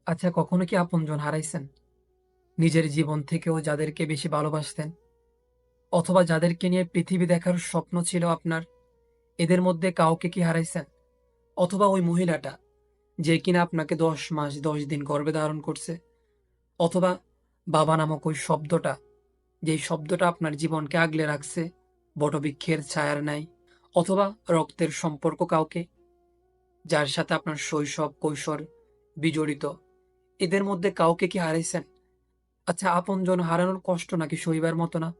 আচ্ছা, কখনো কি আপনজন হারাইছেন? নিজের জীবন থেকেও যাদেরকে বেশি ভালোবাসতেন, অথবা যাদেরকে নিয়ে পৃথিবী দেখার স্বপ্ন ছিল আপনার, এদের মধ্যে কাউকে কি হারাইছেন? অথবা ওই মহিলাটা, যে কিনা আপনাকে ১০ মাস ১০ দিন গর্ভে ধারণ করছে, অথবা বাবা নামক ওই শব্দটা, যেই শব্দটা আপনার জীবনকে আগলে রাখছে বটবৃক্ষের ছায়ার ন্যায়, অথবা রক্তের সম্পর্ক কাউকে, যার সাথে আপনার শৈশব, কৈশোর বিজড়িত, এদের মধ্যে কাউকে কি হারাইছেন? আচ্ছা, আপনজন হারানোর কষ্ট নাকি সইবার মতো না?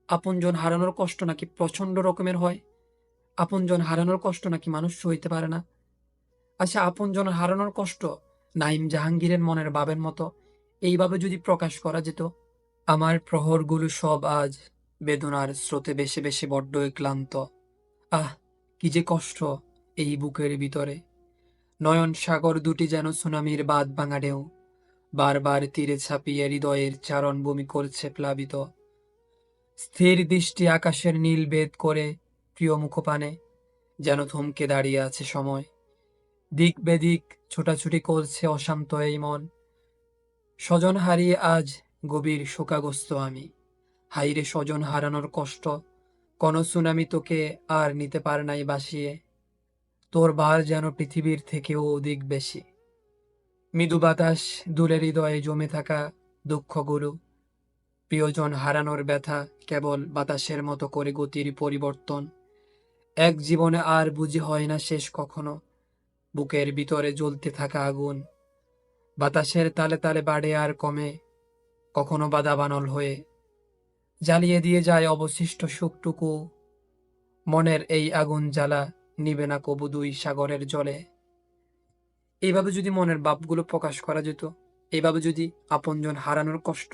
আপনজন হারানোর কষ্ট নাকি প্রচন্ড রকমের হয়? আপনজন হারানোর কষ্ট নাকি মানুষ সইতে পারে না? আচ্ছা, আপনজন হারানোর কষ্ট নাইম জাহাঙ্গীরের মনের ভাবের মতো এইভাবে যদি প্রকাশ করা যেত: আমার প্রহরগুলো সব আজ বেদনার স্রোতে ভেসে ভেসে বড্ডই ক্লান্ত। আহ, কি যে কষ্ট এই বুকের ভিতরে! নয়ন সাগর দুটি যেন সুনামির বাঁধ ভাঙা ঢেউ, বারবার তীরে ছাপিয়ে হৃদয়ের চারণভূমি করছে প্লাবিত। স্থির দৃষ্টি আকাশের নীল ভেদ করে প্রিয় মুখপানে, যেন থমকে দাঁড়িয়ে আছে সময়। দিক বেদিক ছোটাছুটি করছে অশান্ত এই মন। স্বজন হারিয়ে আজ গভীর শোকাগ্রস্ত আমি। হাইরে স্বজন হারানোর কষ্ট, কোন সুনামি তোকে আর নিতে পারে নাই বাসিয়ে। তোর ভার যেন পৃথিবীর থেকেও অধিক বেশি। মৃদু বাতাস দুলে হৃদয়ে জমে থাকা দুঃখগুলো। প্রিয়জন হারানোর ব্যথা কেবল বাতাসের মতো করে গতির পরিবর্তন। এক জীবনে আর বুঝি হয় না শেষ কখনো। বুকের ভিতরে জ্বলতে থাকা আগুন বাতাসের তালে তালে বাড়ে আর কমে, কখনো বা দাবানল হয়ে জ্বালিয়ে দিয়ে যায় অবশিষ্ট সুখটুকু। মনের এই আগুন জ্বালা নিবে না কবু দুই সাগরের জলে। এইভাবে যদি মনের ভাবগুলো প্রকাশ করা যেত, এইভাবে যদি আপনজন হারানোর কষ্ট,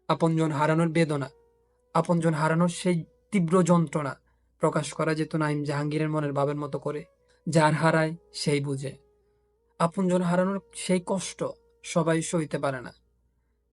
আপনজন হারানোর বেদনা, আপনজন হারানোর সেই তীব্র যন্ত্রণা প্রকাশ করা যেত নাইম জাহাঙ্গীরের মনের ভাবের মতো করে, যার হারায় সেই বুঝে। আপনজন হারানোর সেই কষ্ট সবাই সইতে পারে না।